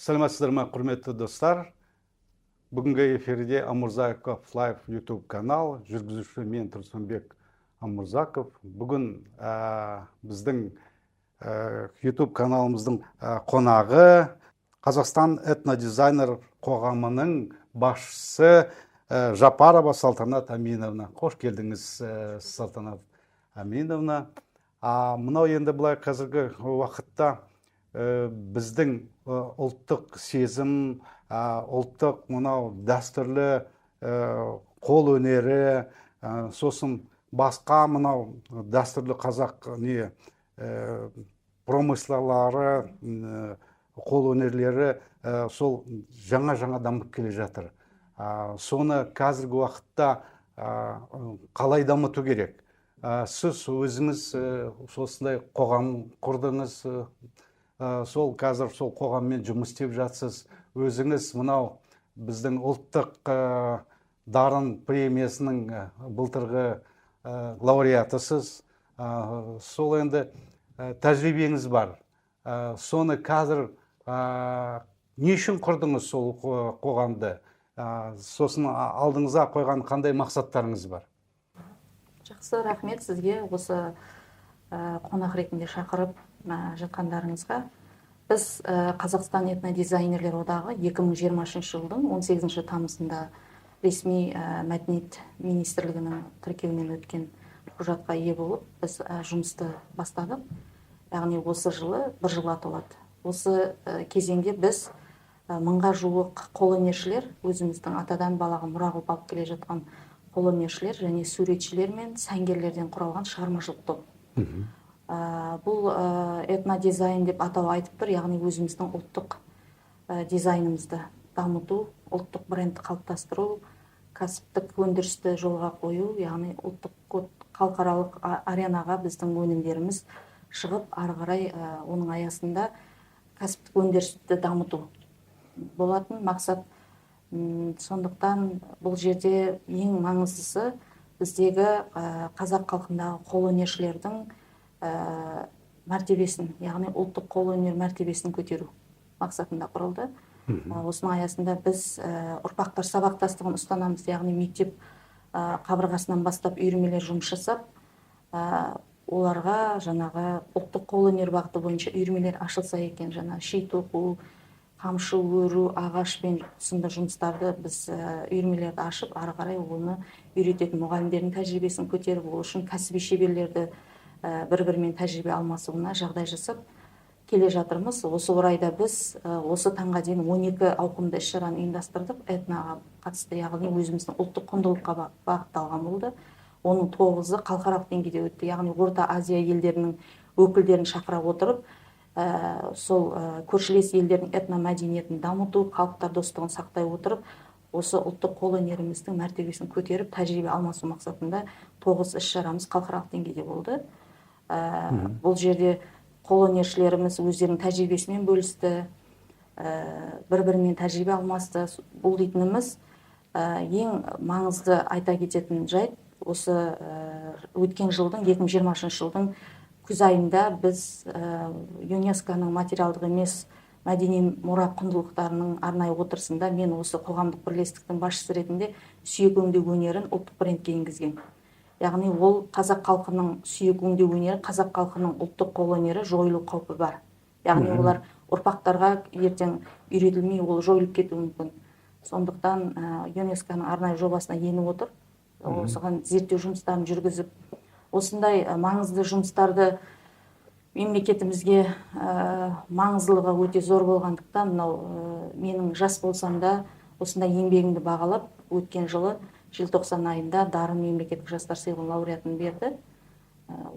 Саламатсыздар ма, құрметті достар? Бүгінгі эфирде Амурзаков Лайв YouTube канал, жүргізуші мен Тұрсынбек Амурзаков. Бүгін біздің YouTube каналымыздың қонағы Қазақстан этнодизайнер қоғамының басшысы Жапарова Салтанат Аминовна. Қош келдіңіз, Салтанат Аминовна. Мынау енді бұлай қазіргі уақытта біздің ұлттық сезім, ұлттық мынау дәстүрлі қол өнері, сосын басқа мынау дәстүрлі қазақ промыслалары, қол өнерлері сол жаңа дамып келе жатыр. Соны қазіргі уақытта қалай дамыту керек? Сіз өзіңіз осындай қоғам құрдыңыз, сол қазір сол қоғаммен жұмыс істеп жатсыз. Өзіңіз мынау біздің ұлттық дарын премиясының былтырғы лауреатысыз. Сол енді тәжірибеңіз бар. Соны қазір не үшін құрдыңыз сол қоғамды? Сосын алдыңызға қойған қандай мақсаттарыңыз бар? Жақсы, рахмет сізге осы қонақ ретінде шақырып жатқандарыңызға. Біз Қазақстан этнодизайнерлер одағы 2020 жылдың 18 тамызында ресми мәдениет министрлігінің тіркеуінен өткен құжатқа ие болып, біз жұмысты бастадық. Яғни осы жылы бір жылға толады. Осы кезеңде біз мыңға жуық қолөнершілер, өзіміздің атадан балаға мұра қылып алып келе жатқан қолөнершілер және суретшілер мен сәнгерлерден құралған шығармашылық топ. Бұл этнодизайн деп атау айтып тұр, яғни өзіміздің ұлттық дизайнымызды дамыту, ұлттық брендті қалыптастыру, кәсіптік өндірісті жолға қою, яғни ұлттық халықаралық аренаға біздің өнімдеріміз шығып, ары қарай оның аясында кәсіптік өндірісті дамыту болатын мақсат. Сондықтан бұл жерде ең маңыздысы біздегі қазақ халқындағы қолөнершілердің мәртебесін, яғни ұлттық қолөнер мәртебесін көтеру мақсатында құрылды. Осының аясында біз ұрпақтар сабақтастығын ұстанамыз, яғни мектеп қабырғасынан бастап үйірмелер жұмыс жасап, оларға жаңағы ұлттық қолөнер бағыты бойынша үйірмелер ашылса екен, жаңа ши тоқу, қамшы өру, ағашпен сынды жұмыстарды біз үйірмелерді ашып, ары қарай оны үйрететін мұғалімдердің тәжірибесін көтеріп, ол үшін кәсіби шеберлерді бір-бірімен тәжірибе алмасуына жағдай жасап келе жатырмыз. Осы орайда біз осы таңға дейін 12 ауқымды іс-шараны ұйымдастырдық, этноға қатысты, яғни өзіміздің ұлттық құндылыққа бағытталған болды. Оның 9-ы халықаралық деңгейде өтті, яғни Орта Азия елдерінің өкілдерін шақыра отырып, сол көршілес елдердің этномәдениетін дамыту, халықтар достығын сақтай отырып, осы ұлттық қолөнеріміздің мәртебесін көтеріп, тәжірибе алмасу мақсатында 9 іс-шарамыз халықаралық деңгейде болды. Бұл жерде қолөнершілеріміз өздерінің тәжірибесімен бөлісті, бір-бірімен тәжірибе алмасты. Бұл дейтініміз ең маңызды айта кететін жайт, осы өткен жылдың 2020 жылдың күз айында біз ЮНЕСКО-ның материалдық емес мәдени мұра құндылықтарының арнайы отырысында мен осы қоғамдық бірлестіктің басшысы ретінде сүйек өңдеу өнерін ұлттық брендке енгізген. Яғни ол қазақ халқының сүйек өңдеу өнері, қазақ халқының ұлттық қолөнері жойылу қаупі бар. Яғни олар ұрпақтарға ертең үйретілмей, ол жойылып кетуі мүмкін. Сондықтан ЮНЕСКО-ның арнайы жобасына еніп отыр. Осыған зерттеу жұмыстарын жүргізіп, осындай маңызды жұмыстарды мемлекетімізге маңыздылығы өте зор болғандықтан, менің жас болсам да осындай еңбегімді бағалап, өткен жылы желтоқсан айында дарын мемлекеттік жастар сыйлығының лауреатын берді.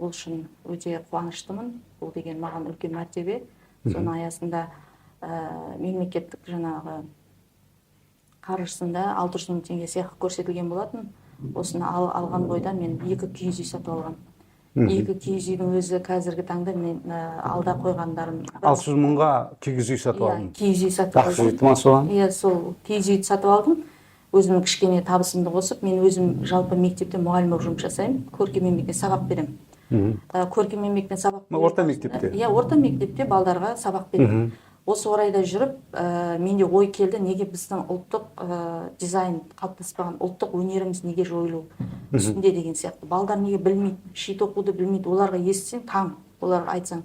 Ол үшін өте қуаныштымын. Бұл деген маған үлкен мәртебе. Соның аясында мемлекеттік жаңағы қаржысында 600 мың теңге сыйақы көрсетілген болатын. Осыны алған бойда мен 2 киіз үй сатып алған. 2 киіз үйдің өзі қазіргі таңда мен алда қойғандарым. 600 мыңға киіз үй сатып алдым. Киіз үй сатып алдым. Жақсы жеттім соған? Иә, сол киіз үйді сатып алдым. Өзімнің кішкене табысымды қосып, мен өзім жалпы мектепте мұғалім болып жұмыс жасаймын. Көркем еңбекте сабақ беремін. Көркем еңбектен сабақ орта мектепте? Иә, орта мектепте балдарға сабақ беремін. Осы орайда жүріп, менде ой келді, неге біздің ұлттық дизайн қалыптаспаған ұлттық өнеріміз неге жойылу үстінде деген сияқты. Балдар неге білмейді, шит оқуды білмейді, оларға естісең таң, оларға айтсаң.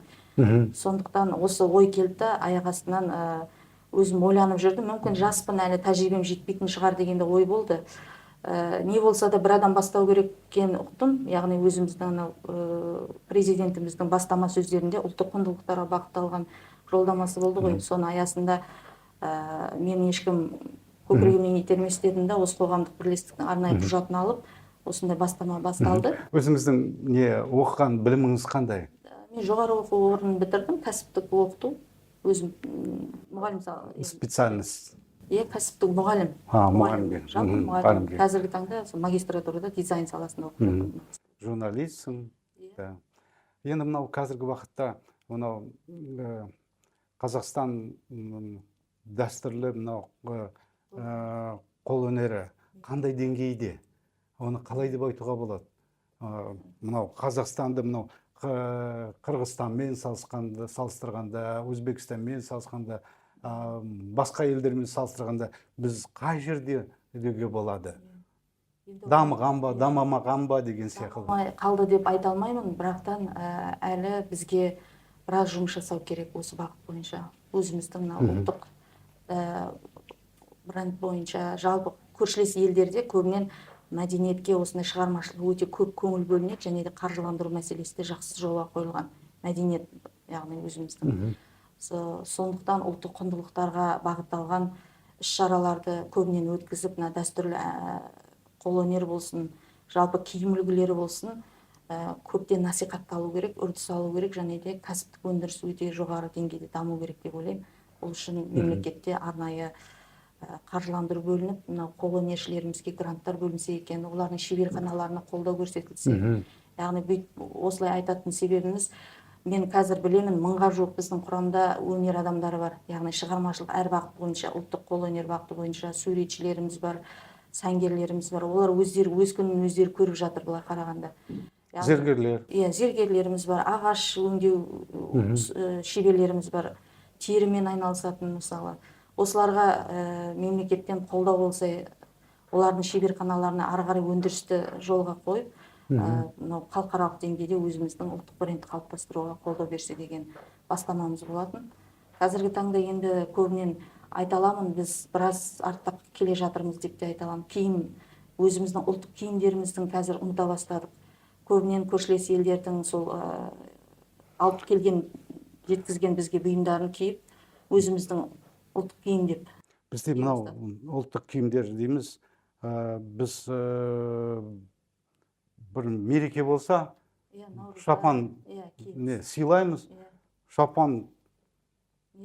Сондықтан осы ой келді да, аяқ астынан өзім ойланып жүрдім. Мүмкін жаспын, әлі тәжірибем жетпейтін шығар дегенде ой болды. Не болса да бір адам бастау керек екенін ұқтым. Яғни өзіміздің президентіміздің бастама сөздерінде ұлттық құндылықтарға бағытталған жолдамасы болды ғой. Соның аясында мен ешкім көкірегімнен итермес дедім да, осы қоғамдық бірлестіктің арнайы құжатын алып, осындай бастама басталды. Өзіңіздің оқыған біліміңіз қандай? Мен жоғары оқу орнын бітірдім, кәсіптік оқыту. Өзім мұғалім. Специальность? Кәсіптік мұғалім. Мұғалім. Жалпы мұғалім. Қазіргі таңда магистратурада дизайн саласында оқып жатырмын. Журналистсің. Енді мынау қазіргі уақытта мынау Қазақстан дәстүрлі мынау қол өнері қандай деңгейде? Оны қалай деп айтуға болады? Мынау Қазақстанды мынау Қырғызстанмен салыстырғанда, Өзбекстанмен салыстырғанда, басқа елдермен салыстырғанда біз қай жерде деуге болады? Дамыған ба, дамамаған ба деген сияқты. Қалды деп айта алмаймын, бірақтан әлі бізге біраз жұмыс жасау керек осы бағыт бойынша. Өзіміздің ұлттық бренд бойынша жалпы көршілес елдерде көбінен мәдениетке осындай шығармашылық өте көп көңіл бөлінеді, және де қаржыландыру мәселесі де жақсы жолға қойылған. Мәдениет, яғни өзіміздің. Сондықтан ұлттық құндылықтарға бағытталған іс-шараларды көбінен өткізіп, дәстүрлі қолөнер болсын, жалпы киім үлгілері болсын, көптен насихатталу керек, үрдіс алу керек, және де кәсіптік өндіріс өте жоғары деңгейде даму керек деп ойлаймын. Ол үшін мемлекетте арнайы қаржыландыру бөлініп, мынау қолөнершілерімізге гранттар бөлінсе екен, олардың шеберханаларына қолдау көрсетілсе. Яғни осылай айтатын себебіміз, мен қазір білемін, 1000-ға жуық біздің құрамда өнер адамдары бар. Яғни шығармашылық әр бағыт бойынша, ұлттық қолөнер бағыты бойынша суретшілеріміз бар, сәнгерлеріміз бар. Олар өздері өз күнін өздері көріп жатыр былай қарағанда. Зергерлер. Зергерлеріміз бар, ағаш өңдеу шеберлеріміз бар, терімен айналысатын мысалы. Осыларға мемлекеттен қолдау болса, олардың шеберханаларына ары қарай өндірісті жолға қойып, халықаралық деңгейде өзіміздің ұлттық брендті қалыптастыруға қолдау берсе деген бастамамыз болатын. Қазіргі таңда енді көбінен айта аламын, біз біраз артта келе жатырмыз деп те айта аламын. Киім, өзіміздің ұлттық киімдеріміздің қазір ұмыта бастадық. Көбінен көршілес елдердің сол алып келген, жеткізген бізге бұйымдарын киіп, өзіміздің ұлттық киім деп. Бізде мынау ұлттық киімдер дейміз, біз бір мереке болса, шапан сыйлаймыз, шапан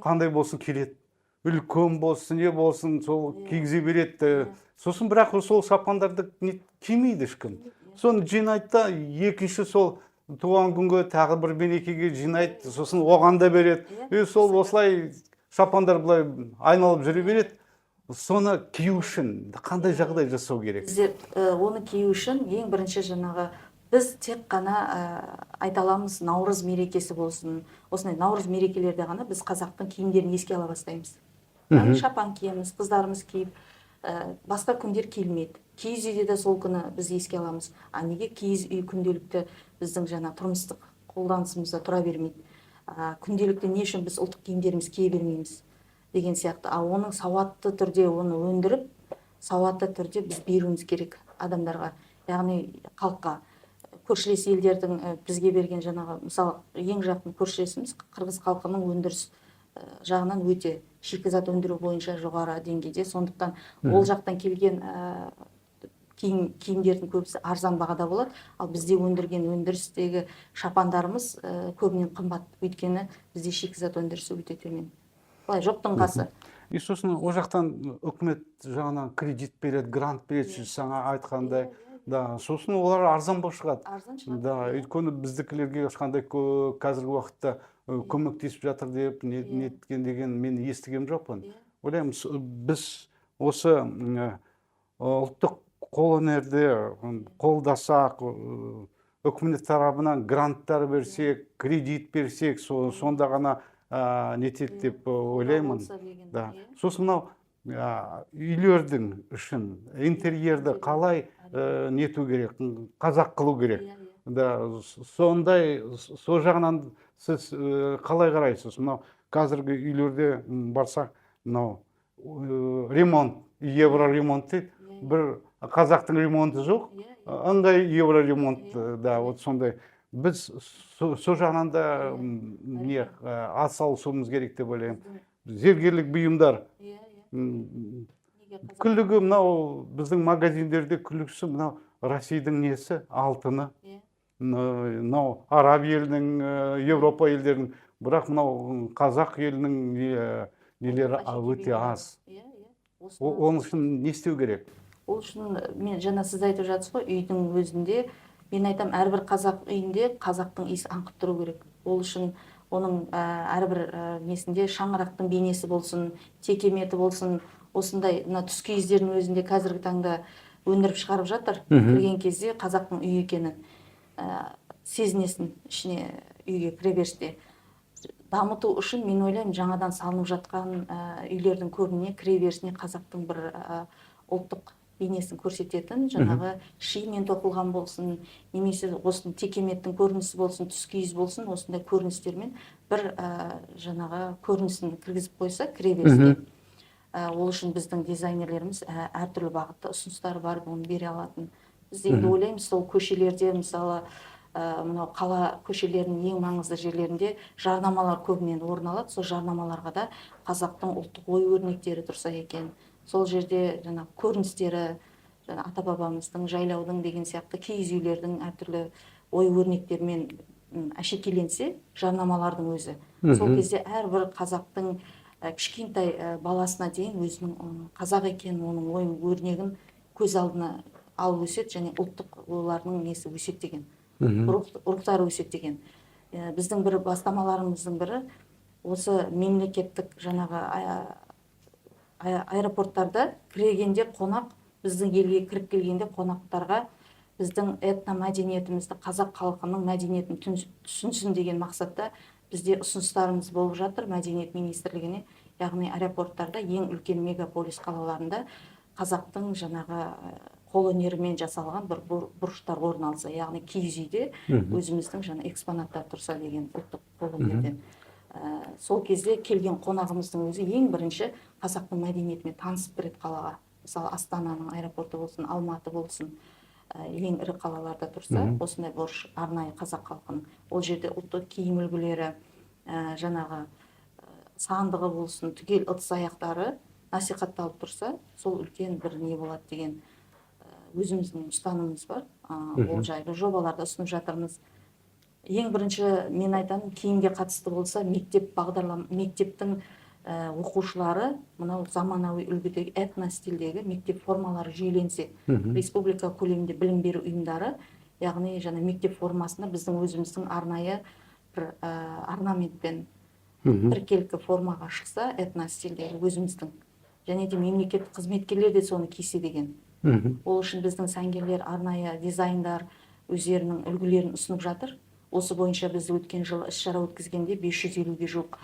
қандай болсын келеді, үлкен болсын, не болсын, сол кигізе береді. Сосын бірақ сол шапандарды кимейді ешкім. Соны жинайды да, екінші сол туған күнге тағы бір мерекеге жинайды, сосын оған да береді. Сол осылай шапандар былай айналып жүре береді. Соны кию үшін қандай жағдай жасау керек? Оны кию үшін ең бірінші жаңағы біз тек қана айта аламыз, наурыз мерекесі болсын. Осындай наурыз мерекелерде ғана біз қазақтың киімдерін еске ала бастаймыз. Шапан киеміз, қыздарымыз киіп, басқа күндер келмейді. Киіз үйде де сол күні біз еске аламыз. Неге киіз үй күнделікті біздің жаңа тұрмыстық қолданысымызда тұра бермейді? Күнделікті не үшін біз ұлттық киімдеріміз кие бермейміз деген сияқты. Оның сауатты түрде оны өндіріп, сауатты түрде біз беруіміз керек адамдарға, яғни халыққа. Көршілес елдердің бізге берген жаңағы, мысалы, ең жақын көршілесіміз қырғыз халқының өндіріс жағынан өте шикізат өндіру бойынша жоғары деңгейде. Сондықтан ол жақтан келген киімдердің көбісі арзан бағада болады, ал бізде өндірген өндірістегі шапандарымыз көбінен қымбат, өйткені бізде шикізат өндірісі өте төмен. Былай жоқтың қасы. Сосын ол жақтан үкімет жағынан кредит береді, грант береді, жаңа айтқандай. Сосын олар арзан болып шығады. Арзан шығады. Өйткені біздікілерге ешқандай қазіргі уақытта көмектесіп жатыр деп неткен деген мен естіген жоқпын. Ойлаймын, біз осы ұлттық қолөнерде қолдасақ, үкімет тарапынан гранттар берсек, кредит берсек, сонда ғана нетеді деп ойлаймын. болса деген, Да. иә. Сосын мынау үйлердің үшін интерьерді қалай нету керек, қазақ қылу керек. Иә, иә. Да, сондай, сол жағынан сіз қалай қарайсыз? Мынау қазіргі үйлерде барсақ, мынау ремонт, евроремонт дейді. Бір қазақтың ремонты жоқ, ыңғай евроремонт, да, вот сондай. Біз сол жағынан да не атсалысуымыз керек деп ойлаймын. Зергерлік бұйымдар. Күлігі мынау біздің магазиндерде күлігісі мынау Российдің несі, алтыны. Мынау араб елінің, Европа елдерінің, бірақ мынау қазақ елінің нелері өте аз. Оның үшін не істеу керек? Ол үшін мен жаңа сіз айтып жатсыз ғой, үйдің өзінде, мен айтам, әрбір қазақ үйінде қазақтың иісі аңқып тұру керек. Ол үшін оның әрбір несінде шаңырақтың бейнесі болсын, текеметі болсын, осындай түс киіздердің өзінде қазіргі таңда өндіріп шығарып жатыр. Кірген кезде қазақтың үйі екенін сезінесің ішіне, үйге кіре берісте. Дамыту үшін мен ойлаймын, жаңадан салынып жатқан үйлердің көбіне кіре берісіне қазақтың бір ұлттық бейнесін көрсететін, жаңағы шимен тоқылған болсын, немесе осының текеметтің көрінісі болсын, түс киіз болсын, осындай көріністермен бір жаңағы көрінісін кіргізіп қойса кіре берісте. Ол үшін біздің дизайнерлеріміз әртүрлі бағытта ұсыныстары бар, оны бере алатын. Біз енді ойлаймыз, сол көшелерде, мысалы, мынау қала көшелерінің ең маңызды жерлерінде жарнамалар көбінен орын алады. Сол жарнамаларға да қазақтың ұлттық ой өрнектері тұрса екен. Сол жерде жаңа көріністері, ата бабамыздың, жайлаудың деген сияқты киіз үйлердің әртүрлі ой өрнектермен әшекейленсе, жарнамалардың өзі. Сол кезде әрбір қазақтың кішкентай баласына дейін өзінің қазақ екенін, оның ой өрнегін көз алдына алып өсет, және ұлттық олардың несі өсет деген, ұрықтары өсет деген. Біздің бір бастамаларымыздың бірі осы мемлекеттік жаңағы аэропорттарда кіргенде қонақ, біздің елге кіріп келгенде қонақтарға біздің этномәдениетімізді, қазақ халқының мәдениетін түсінсін деген мақсатта бізде ұсыныстарымыз болып жатыр мәдениет министрлігіне. Яғни аэропорттарда, ең үлкен мегаполис қалаларында қазақтың жаңағы қолөнерімен жасалған бір бұрыштар орын алса, яғни киіз үйде өзіміздің жаңа экспонаттар тұрса деген, ұлттық қолөнерден. Сол кезде келген қонағымыздың өзі ең бірінші қазақтың мәдениетімен танысып кіреді қалаға. Мысалы, Астананың аэропорты болсын, Алматы болсын, ең ірі қалаларда тұрса, осындай бұрыш арнайы қазақ халқының. Ол жерде ұлттық киім үлгілері, жаңағы сандығы болсын, түгел ыдыс аяқтары насихатталып тұрса, сол үлкен бір не болады деген өзіміздің ұстанымымыз бар. Ол жайлы жобаларды ұсынып жатырмыз. Ең бірінші мен айтамын, киімге қатысты болса, мектептің оқушылары мынау заманауи үлгідегі этностильдегі мектеп формалары жүйеленсе, республика көлемінде білім беру ұйымдары, яғни жаңа мектеп формасында біздің өзіміздің арнайы бір орнаментпен біркелкі формаға шықса, этностильдегі өзіміздің, және де мемлекеттік қызметкерлер де соны кисе деген. Ол үшін біздің сәнгерлер арнайы дизайндар өздерінің үлгілерін ұсынып жатыр. Осы бойынша біз өткен жылы іс-шара өткізгенде 550-ге жуық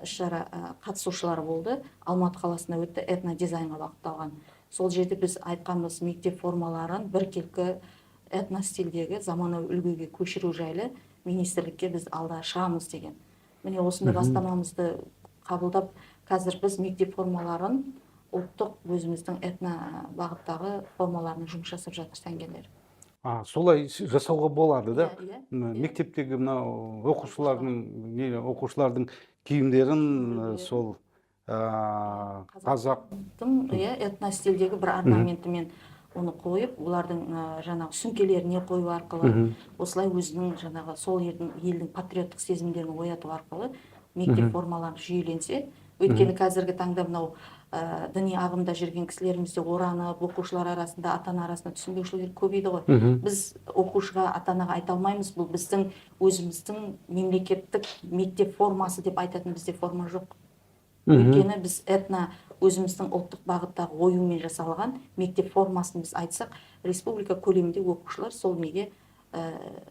іс-шара қатысушылары болды. Алматы қаласында өтті, этнодизайнға бағытталған. Сол жерде біз айтқанбыз, мектеп формаларын біркелкі этностильдегі заманауи үлгіге көшіру жайлы министрлікке біз алда шығамыз деген. Міне осындай бастамамызды қабылдап, қазір біз мектеп формаларын ұлттық өзіміздің этно бағыттағы формаларына жұмыс жасап жатыр сәнгерлер. Солай жасауға болады, да? Мектептегі оқушылардың киімдерін сол қазақтың этностильдегі бір орнаментімен оны қойып, олардың жаңағы сүмкелеріне қою арқылы, осылай өзінің жаңағы сол елдің патриоттық сезімдерін ояту арқылы мектеп формалары жүйеленсе, өйткені қазіргі таңда мынау діни ағымда жүрген кісілерімізде оранып, оқушылар арасында, ата-ана арасында түсінбеушіліктер көбейді ғой. Біз оқушыға, ата-анаға айта алмаймыз, бұл біздің өзіміздің мемлекеттік мектеп формасы деп айтатын бізде форма жоқ. Өйткені біз этно өзіміздің ұлттық бағыттағы оюмен жасалған мектеп формасын біз айтсақ, республика көлемінде оқушылар сол неге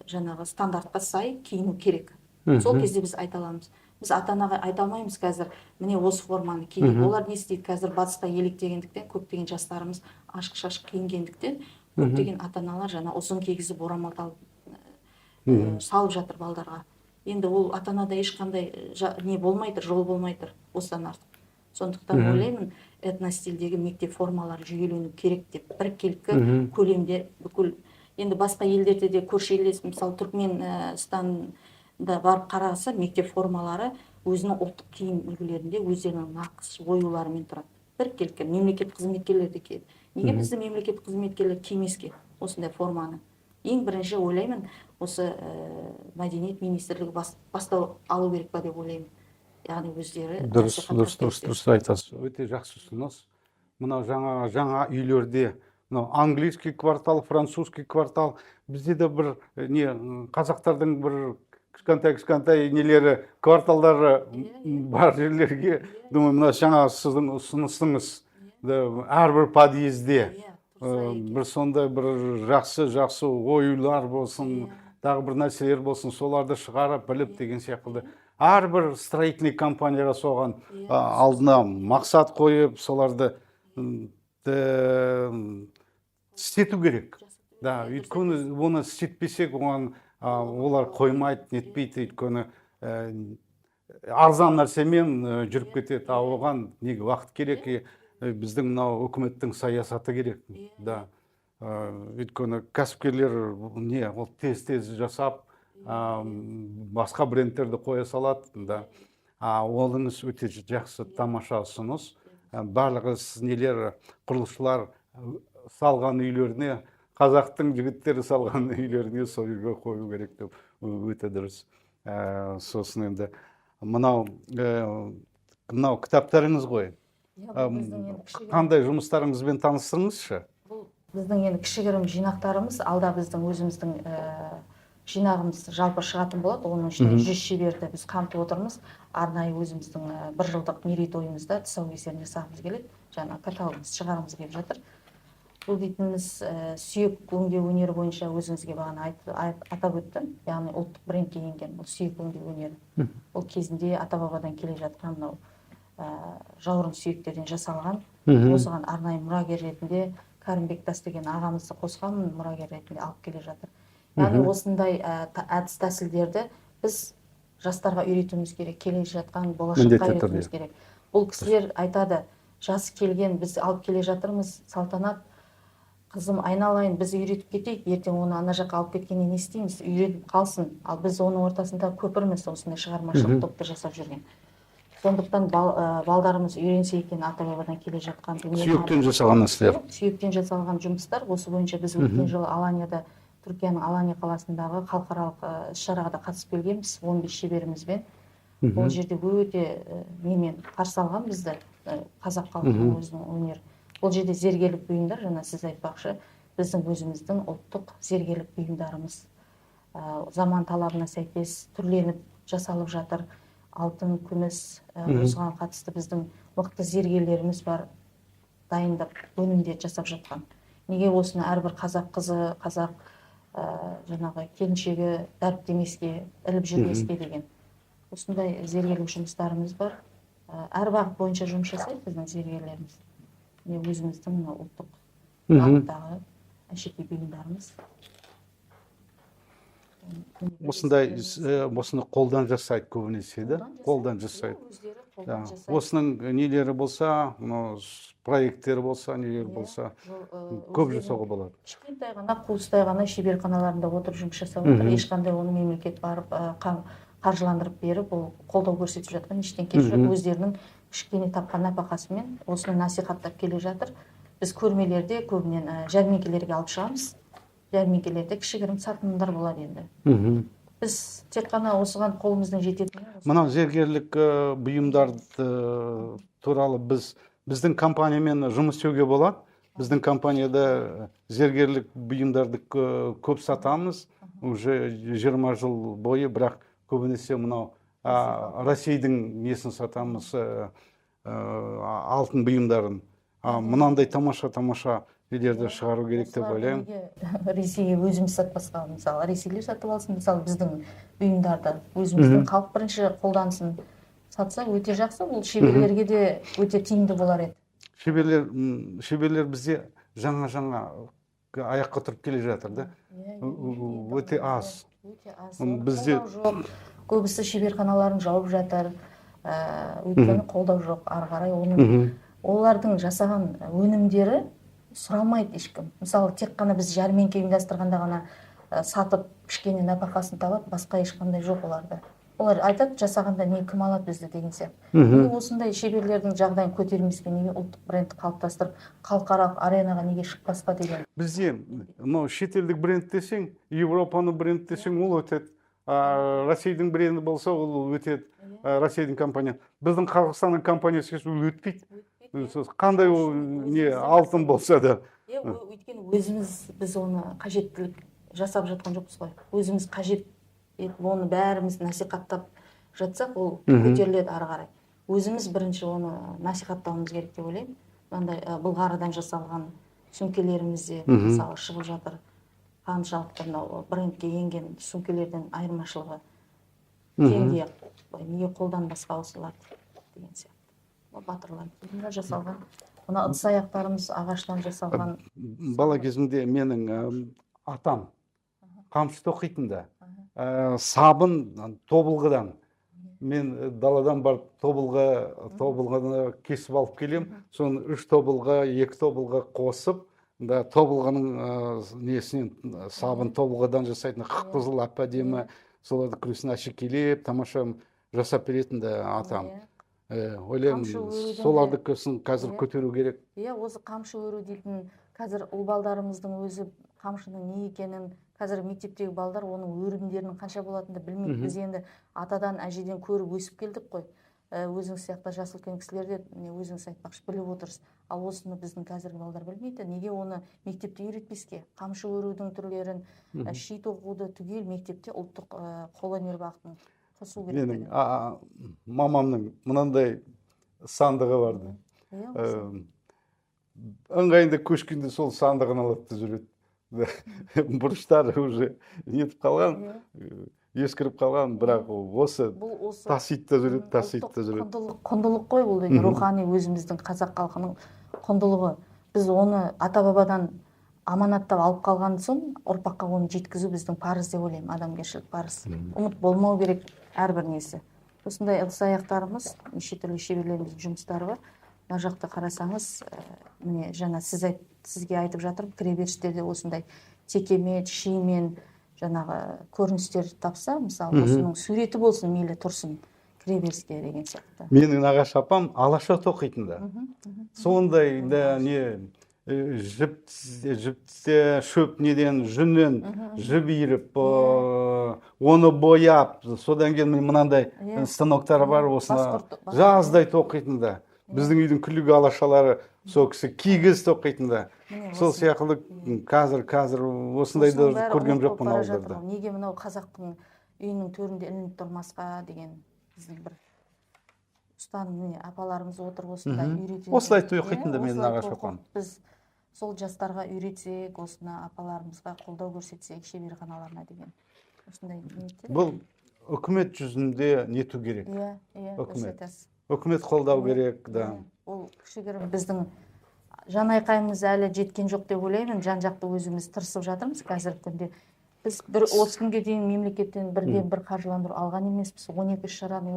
жаңағы стандартқа сай киіну керек. Сол кезде біз айта аламыз. Біз ата анаға айта алмаймыз қазір, міне осы форманы киген. Олар не істейді қазір батысқа еліктегендіктен, көптеген жастарымыз ашық-шашық киінгендіктен, көптеген ата аналар жаңа ұзын кигізіп орамал салып жатыр балдарға. Енді ол ата анада ешқандай не болмай тұр, жол болмай тұр осыдан артық. Сондықтан ойлаймын, этностильдегі мектеп формалары жүйелену керек деп, біркелкі көлемде бүкіл. Енді басқа елдерде де көрші елдес, мысалы Түркменстанда барып қарағысы, мектеп формалары өзінің ұлттық киім үлгілерінде өздерінің нақыш оюларымен тұрады. Біркелкі мемлекет қызметкерлері де киеді. Неге біздің мемлекет қызметкерлері кимеске осындай форманы? Ең бірінші ойлаймын, осы мәдениет министрлігі бастау алу керек па деп ойлаймын. Яғни өздері дұрыс айтасыз. Өте жақсы ұсыныс. Мынау жаңа үйлерде, мынау английский квартал, французский квартал, бізде де бір қазақтардың бір кішкентай нелері, кварталдары бар жерлерге, думаю, мына жаңа сіздің ұсынысыңыз әрбір подъезде бір сондай бір жақсы оюлар болсын, тағы бір нәрселер болсын, соларды шығарып біліп деген сияқты. Әрбір строительный компанияға соған алдына мақсат қойып, соларды істету керек. Өйткені оны істетпесек, оған олар қоймайды, нетпейді, өйткені арзан нәрсемен жүріп кетеді. Оған неге уақыт керек, біздің мынау үкіметтің саясаты керек. Өйткені кәсіпкерлер ол тез жасап, басқа брендтерді қоя салады. Олыңыз өте жақсы, тамаша ұсыныс. Барлығы нелер, құрылысшылар салған үйлеріне, қазақтың жігіттері салған үйлеріне сол үйге қою керек деп өте дұрыс. Сосын енді мынау кітаптарыңыз ғой. Қандай жұмыстарыңызбен таныстырыңызшы? Біздің енді кішігірім жинақтарымыз, алда біздің өзіміздің жинағымыз жалпы шығатын болады. Оның ішінде 100 шеберді біз қамтып отырмыз. Арнайы өзіміздің бір жылдық мерейтойымызда тұсаукесерін жасағымыз келеді. Жаңа каталогымыз шығарғымыз келіп жатыр. Бұл дейтініміз сүйек өңдеу өнері бойынша өзіңізге бағана атап өттім. Яғни ұлттық брендке енген бұл сүйек өңдеу өнері. Ол кезінде ата-бабадан келе жатқан жауырын сүйектерден жасалған. Осыған арнайы мұрагер ретінде Кәрімбек Тас деген ағамызды қосқан мұрагер ретінде алып келе жатыр. Яғни осындай әдіс тәсілдерді біз жастарға үйретуіміз керек, келе жатқан болашаққа үйретуіміз керек. Бұл кісілер айтады, жасы келген, біз алып келе жатырмыз, салтанат, қызым айналайын, біз үйретіп кетейік, ертең оны ана жаққа алып кеткеннен не істейміз, үйретіп қалсын. Ал біз оның ортасында көпірміз, осындай шығармашылық топты жасап жүрген. Сондықтан балдарымыз үйренсе екен ата-бабадан келе жатқан сүйектен жасалған нәрселер. Сүйектен жасалған жұмыстар. Осы бойынша біз өткен жылы Аланияда, Түркияның Алания қаласындағы халықаралық іс-шараға да қатысып келгенбіз 15 шеберімізбен. Ол жерде өте немен қарсы алған бізді қазақ халқының өзінің өнері. Ол жерде зергерлік бұйымдар, жаңа сіз айтпақшы, біздің өзіміздің ұлттық зергерлік бұйымдарымыз заман талабына сәйкес түрленіп жасалып жатыр. Алтын, күміс, осыған қатысты біздің мықты зергерлеріміз бар, дайындап, өнімдер жасап жатқан. Неге осыны әрбір қазақ қызы, қазақ жаңағы келіншегі дәріптемеске, іліп жүрмеске деген. Осындай зергерлік жұмыстарымыз бар. Әр бағыт бойынша жұмыс жасайды біздің зергерлеріміз. Өзіміздің ұлттық бағыттағы әшекей бұйымдарымыз. Осыны қолдан жасайды көбінесе, қолдан жасайды. Осының нелері болса, проекттері болса, нелері болса, көп жасауға болады. Кішкентай ғана, қуыстай ғана шеберханаларында отырып жұмыс жасап отыр. Ешқандай оны мемлекет барып қаржыландырып беріп, ол қолдау көрсетіп жатқан ештен келіп жоқ. Өздерінің кішкене тапқан нәпақасымен осыны насихаттап келе жатыр. Біз көрмелерде көбінен жәрмеңкелерге алып шығамыз. Жәрмеңкелерде кішігірім сатылымдар болады енді. Біз тек қана осыған қолымыздың жететіні. Мынау зергерлік бұйымдар туралы біздің компаниямен жұмыс істеуге болады. Біздің компанияда зергерлік бұйымдарды көп сатамыз. Уже 20 жыл бойы, бірақ көбінесе мынау Ресейдің несін сатамыз, алтын бұйымдарын. Мынандай тамаша жерлерде шығару керек деп ойлаймын. Ресейге өзіміз сатпасқа, мысалы ресейлер сатып алсын, мысалы біздің бұйымдарды өзіміздің халық бірінші қолдансын, сатса өте жақсы, бұл шеберлерге де өте тиімді болар еді. Шеберлер бізде жаңа аяққа тұрып келе жатыр да. Өте аз. Бізде көбісі шеберханаларын жауып жатыр. Өйткені қолдау жоқ, ары қарай олардың жасаған өнімдері сұрамайды ешкім. Мысалы, тек қана біз жәрмеңке ұйымдастырғанда ғана сатып кішкене нәпақасын табады, басқа ешқандай жоқ оларда. Олар айтады, жасағанда не кім алады бізді деген сияқты. Неге осындай шеберлердің жағдайын көтермеске, неге ұлттық брендті қалыптастырып, халықаралық аренаға неге шықпасқа деген. Бізде шетелдік бренд десең, Европаның бренд десең, ол өтеді. Российдің бренді болса, ол өтеді. Российдің компания. Біздің Қырғызстанның компаниясы ол өтпейді. Қандай не алтын болса да. Өйткені біз оны қажеттілік жасап жатқан жоқпыз ғой. Өзіміз қажет оны бәріміз насихаттап жатсақ, ол көтеріледі ары қарай. Өзіміз бірінші оны насихаттауымыз керек деп ойлаймын. Мынандай былғарыдан жасалған сөмкелерімізде мысалы шығып жатыр. Қаншалықты брендке енген сөмкелердің айырмашылығы. Неге қолданбасқа осыларды деген сияқты. Батырлар жасалған. Мына ыдыс аяқтарымыз ағаштан жасалған. Бала кезімде менің атам қамшы тоқитын, сабын тобылғыдан. Мен даладан барып тобылғыны кесіп алып келем. Соны 3 тобылға, 2 тобылға қосып, тобылғының несінен сабын тобылғыдан жасайтын қып-қызыл әп-әдемі, соларды күресін әшекейлеп, тамаша жасап беретін атам. Ойлаймын, соларды көсін қазір көтеру керек. Осы қамшы өру дейтін, қазір ұл балдарымыздың өзі қамшының не екенін, қазір мектептегі балдар оның өрімдерінің қанша болатынын білмейді. Біз енді атадан, әжеден көріп өсіп келдік қой. Өзің сияқты жас үлкен кісілер де өзіңіз айтпақшы біліп отырсыз. Ал осыны біздің қазіргі балдар білмейді. Неге оны мектепте үйретпеске? Қамшы өрудің түрлерін, ши тоқуды түгел мектепте ұлттық қолөнер бағытын қосу керек. Менің мамамның мынандай сандығы барды. Ыңғайында көшкенде сол сандығын алады жүреді. Бұрыштары уже нетіп қалған, ескіріп қалған, бірақ осы таситта жүреді. Құндылық қой бұл, рухани өзіміздің қазақ халқының құндылығы. Біз оны ата-бабадан аманаттап алып қалған соң, ұрпаққа оны жеткізу біздің парыз деп ойлаймын, адамгершілік парыз. Ұмыт болмау керек әрбір несі. Осындай ыдыс аяқтарымыз, неше түрлі шеберлеріміздің жұмыстары бар. Мына жақта қарасаңыз, міне жаңа сізге айтып жатырмын, кіреберістерде осындай текемет, шимен жаңағы көріністер тапса, мысалы, осының суреті болсын, мейлі тұрсын кіреберіске деген сияқты. Менің нағашы апам алаша тоқитын да. Сондай да не жіпте шөп неден жүннен жіп иіріп, оны бояп, содан кейін мынандай станоктары бар, осына жаздай тоқитын да. Біздің үйдің күлігі алашалары сол кісі кигіз тоқитын да. Сол сияқты қазір осындайды көрген жоқпын ауылдарда. Неге мынау қазақтың үйінің төрінде ілініп тұрмасқа деген біздің бір ұстаным, апаларымыз отыр осында үйретеді. Осылай тоқитын да менің нағашы апам. Біз сол жастарға үйретсек, осына апаларымызға қолдау көрсетсек, шеберханаларына деген осындай ниеттер. Бұл үкімет жүзінде нету керек. Үкімет қолдау керек да. Ол кішігірім біздің жан айқайымыз әлі жеткен жоқ деп ойлаймын. Жан-жақты өзіміз тырысып жатырмыз қазіргі күнде. Біз 30 күнге дейін мемлекеттен бірден бір қаржыландыру алған емеспіз. 12 шараның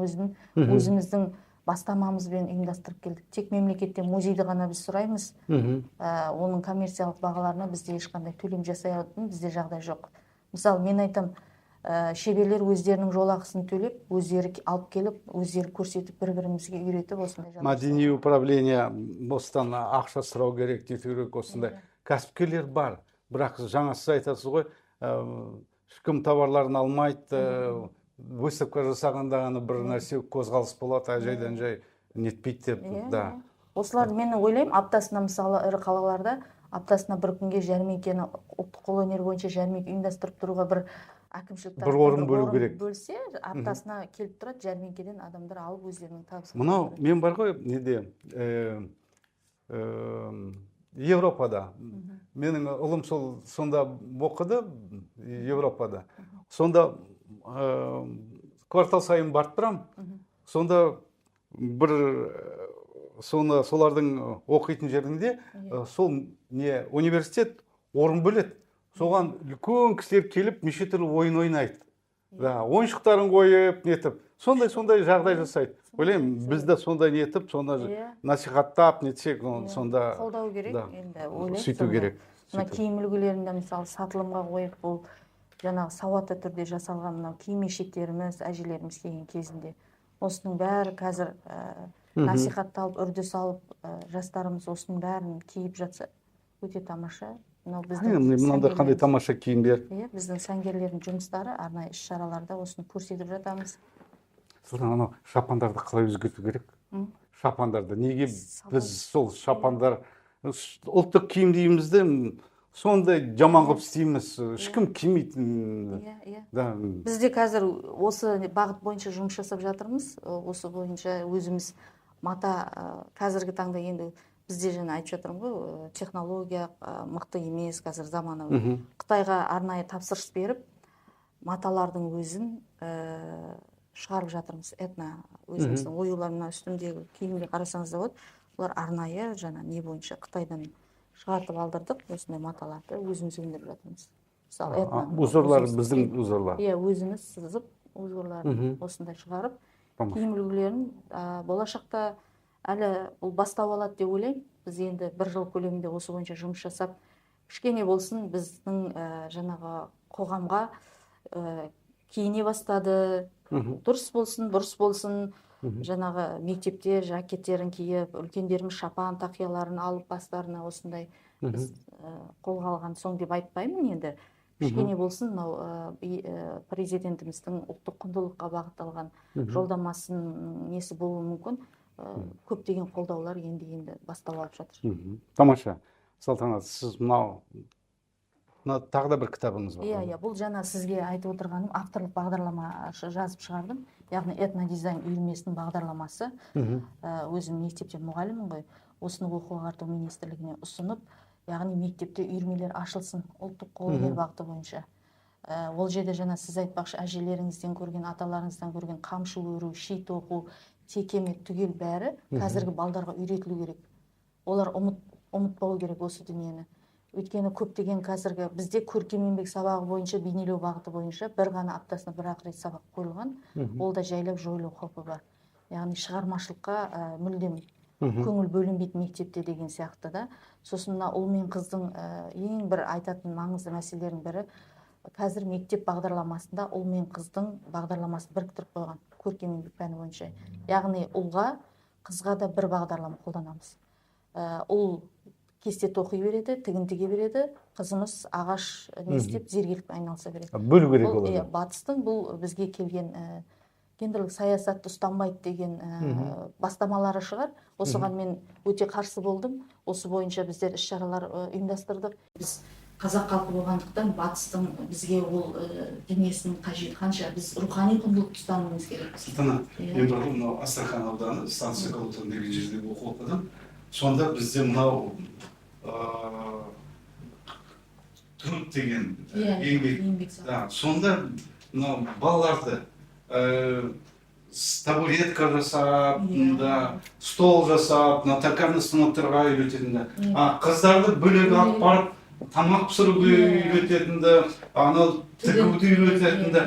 өзіміздің бастамамызбен ұйымдастырып келдік. Тек мемлекеттен музейді ғана біз сұраймыз. Оның коммерциялық бағаларына бізде ешқандай төлем жасай алатын бізде жағдай жоқ. Мысалы, мен айтам, шеберлер өздерінің жолақысын төлеп, өздері алып келіп, өздері көрсетіп, бір-бірімізге үйретіп осындай. Мәдени управление бостан ақша сұрау керек, нету керек осындай. Кәсіпкерлер бар, бірақ жаңа сіз айтасыз ғой, ешкім товарларын алмайды, выставка жасағанда ғана бір нәрсе қозғалыс болады, жайдан жай нетпейді деп. Осыларды мен ойлаймын, аптасына мысалы ірі қалаларда аптасына бір күнге жәрмеңкені ұлттық қолөнер бойынша жәрмеңке ұйымдастырып тұруға бір әкімшілік бір орын бөлу керек. Бөлсе, аптасына келіп тұрады, жәрмеңкеден адамдар алып өздерінің табысын. Мынау мен бар ғой, неде Европада. Менің ұлым сонда оқыды, Европада. Сонда квартал сайын барып тұрам. Сонда бір солардың оқитын жерінде сол университет орын бөледі. Соған үлкен кісілер келіп неше түрлі ойын ойнайды. Ойыншықтарын қойып, нетіп, сондай жағдай жасайды. Ойлаймын, біз де сондай нетіп, сонда насихаттап, нетсек, сонда қолдау керек, енді ойлаймын. сөйту керек. Мына киім үлгілерінде мысалы сатылымға қойып, бұл жаңағы сауатты түрде жасалған мынау киім-кешектеріміз, әжелеріміз киген кезінде. Осының бәрі қазір насихатталып, үрдіс алып, жастарымыз осының бәрін киіп жатса, өте тамаша. Мынандай қандай тамаша киімдер. Біздің сәнгерлердің жұмыстары арнайы іс-шараларда осыны көрсетіп жатамыз. Содан анау шапандарды қалай өзгерту керек? Шапандарды неге біз сол шапандар ұлттық киім дейміз де сондай жаман қылып істейміз, ешкім кимейтін. Бізде қазір осы бағыт бойынша жұмыс жасап жатырмыз. Осы бойынша өзіміз мата қазіргі таңда енді бізде жаңа айтып жатырмын ғой, технология мықты емес, қазір заманауи. Қытайға арнайы тапсырыс беріп, маталардың өзін шығарып жатырмыз. Этно өзіміздің оюларына үстіндегі киімге қарасаңыз да болады. Олар арнайы жаңа не бойынша Қытайдан шығартып алдырдық, осындай маталарды өзіміз өндіріп жатырмыз. Мысалы этно узорлар біздің узорлар. Өзіміз сызып, узорларын осындай шығарып, киім үлгілерін болашақта әлі бұл бастау алады деп ойлаймын. Біз енді бір жыл көлемінде осы бойынша жұмыс жасап, кішкене болсын біздің жаңағы қоғамға киіне бастады. Дұрыс болсын, бұрыс болсын, жаңағы мектепте жакеттерін киіп, үлкендеріміз шапан тақияларын алып бастарына осындай біз қолға алған соң деп айтпаймын енді. Кішкене болсын, мынау президентіміздің ұлттық құндылыққа бағытталған жолдамасының несі болуы мүмкін. Көптеген қолдаулар енді бастау алып жатыр. Тамаша. Салтанат, сіз мынау тағы да бір кітабыңыз бар. Бұл жаңа сізге айтып отырғаным авторлық бағдарлама жазып шығардым. Яғни этнодизайн үйірмесінің бағдарламасы. Өзім мектепте мұғаліммін ғой. Осыны оқу ағарту министрлігіне ұсынып, яғни мектепте үйірмелер ашылсын ұлттық қолөнер бағыты бойынша. Ол жерде жаңа сіз айтпақшы әжелеріңізден көрген, аталарыңыздан көрген қамшы өру, ши тоқу, текемет түгел бәрі қазіргі балдарға үйретілу керек. Олар ұмытпау керек осы дүниені. Өйткені көптеген қазіргі бізде көркем еңбек сабағы бойынша, бейнелеу бағыты бойынша бір ғана аптасына бір-ақ рет сабақ қойылған. Ол да жайлап жойылу қаупі бар. Яғни шығармашылыққа мүлдем көңіл бөлінбейтін мектепте деген сияқты да. Сосын мына ұл мен қыздың ең бір айтатын маңызды мәселелердің бірі, қазір мектеп бағдарламасында ұл мен қыздың бағдарламасын біріктіріп қойған көркем еңбек пәні бойынша. Яғни ұлға, қызға да бір бағдарлама қолданамыз. Ұл кесте тоқи береді, тігін тіге береді, қызымыз ағаш не істеп зергерлікпен айналыса береді. Бөлу керек олар. Батыстың бұл бізге келген гендерлік саясатты ұстанбайды деген бастамалары шығар. Осыған мен өте қарсы болдым. Осы бойынша біздер іс-шаралар ұйымдастырдық. Біз қазақ халқы болғандықтан батыстың бізге ол дүниесінің қажет қанша, біз рухани құндылықты ұстануымыз керек. Салтанат, мен бұрын мынау Астрахан ауданы, станция Колотон деген жерде оқып оқыдым. Сонда бізде мынау труд деген еңбек. Сонда мынау балаларды табуретка жасап, стол жасап, токарный станоктарға үйрететін. Қыздарды бөлек алып барып тамақ пісіруге үйрететінді, анау тігуді үйрететінді.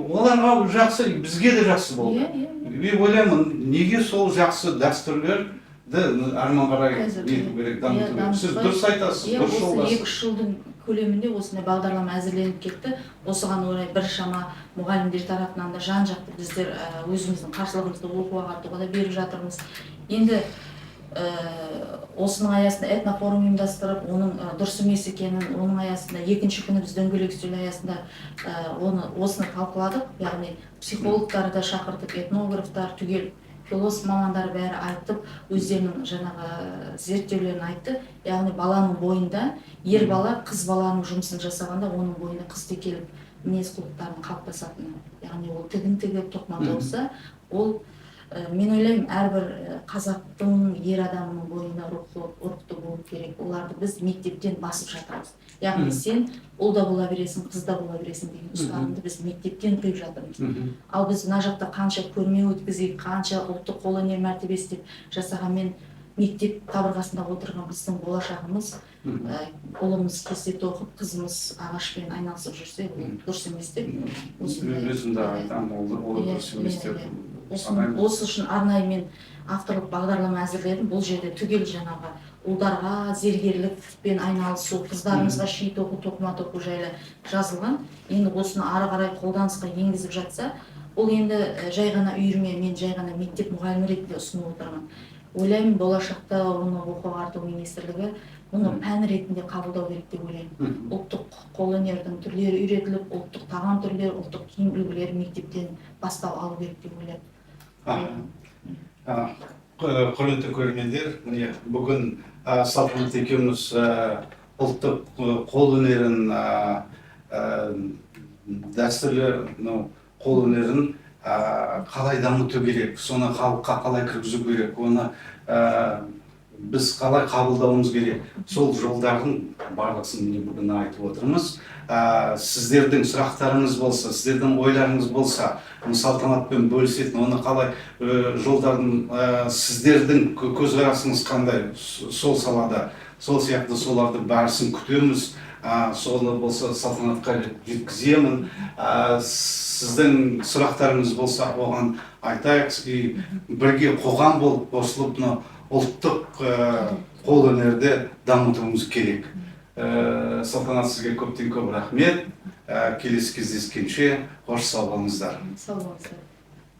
Оларға жақсы, бізге де жақсы болды. Мен ойлаймын, неге сол жақсы дәстүрлерді әрмен қарай нету керек, дамыту керек. Сіз дұрыс айтасыз, дұрыс жолдасыз. 2-3 жылдың көлемінде осындай бағдарлама әзірленіп кетті. Осыған орай біршама мұғалімдер тарапынан да жан-жақты біздер өзіміздің қарсылығымызды оқу ағартуға да беріп жатырмыз. Енді осының аясында этнофорум ұйымдастырып, оның дұрыс емес екенін, оның аясында екінші күні біз дөңгелек үстел аясында осыны талқыладық. Яғни психологтарды да шақырдық, этнографтар, түгел философ мамандары бәрі айтып, өздерінің жаңағы зерттеулерін айтты. Яғни баланың бойында, ер бала қыз баланың жұмысын жасағанда, оның бойында қыз текеліп мінез құлықтарын қалыптасатыны. Яғни ол тігін тігіп, тоқымақ болса, ол Мен ойлаймын, әрбір қазақтың ер адамының бойында рухты болу керек. Оларды біз мектептен басып жатырмыз. Яғни сен ұл да бола бересің, қыз да бола бересің деген ұстанымды біз мектептен құйып жатырмыз. Ал біз мына жақта қанша көрме өткізейік, қанша ұлттық қолөнер мәртебесі деп жасағанмен мектеп қабырғасында отырған біздің болашағымыз, ұлымыз кесет оқып, қызымыз ағашпен айналысып жүрсе, ол дұрыс емес деп. Өзім де айтамын, ол дұрыс емес деп. Осы үшін арнайы мен авторлық бағдарлама әзірледім. Бұл жерде түгел жаңағы ұлдарға зергерлікпен айналысу, қыздарымызға ши тоқу, тоқыма тоқу жайлы жазылған. Енді осыны ары қарай қолданысқа енгізіп жатса, бұл енді жай ғана үйірме, мен жай ғана мектеп мұғалімі ретінде ұсынып отырмын. Ойлаймын, болашақта оны оқу ағарту министрлігі оны пән ретінде қабылдау керек деп ойлаймын. Ұлттық қолөнердің түрлері үйретіліп, ұлттық тағам түрлері, ұлттық киім үлгілері мектептен бастау алу керек деп ойлаймын. Құрметті көрермендер, міне бүгін Салтанат екеуміз ұлттық қолөнерін, дәстүрлі қолөнерін қалай дамыту керек, соны халыққа қалай кіргізу керек, оны біз қалай қабылдауымыз керек, сол жолдардың барлығын бүгін айтып отырмыз. Сіздердің сұрақтарыңыз болса, сіздердің ойларыңыз болса, Салтанатпен бөлісетін, оны қалай жолдардың, сіздердің көзқарасыңыз қандай сол салада, сол сияқты соларды бәрісін күтеміз. Соны болса Салтанатқа жеткіземін. Сіздің сұрақтарыңыз болса, оған айтайық. Бірге қоғам болып қосылып, ұлттық қолөнерді дамытуымыз керек. Салтанат, сізге көптен көп рахмет. Келесі кездескенше қош сау болыңыздар. Сау болыңыздар.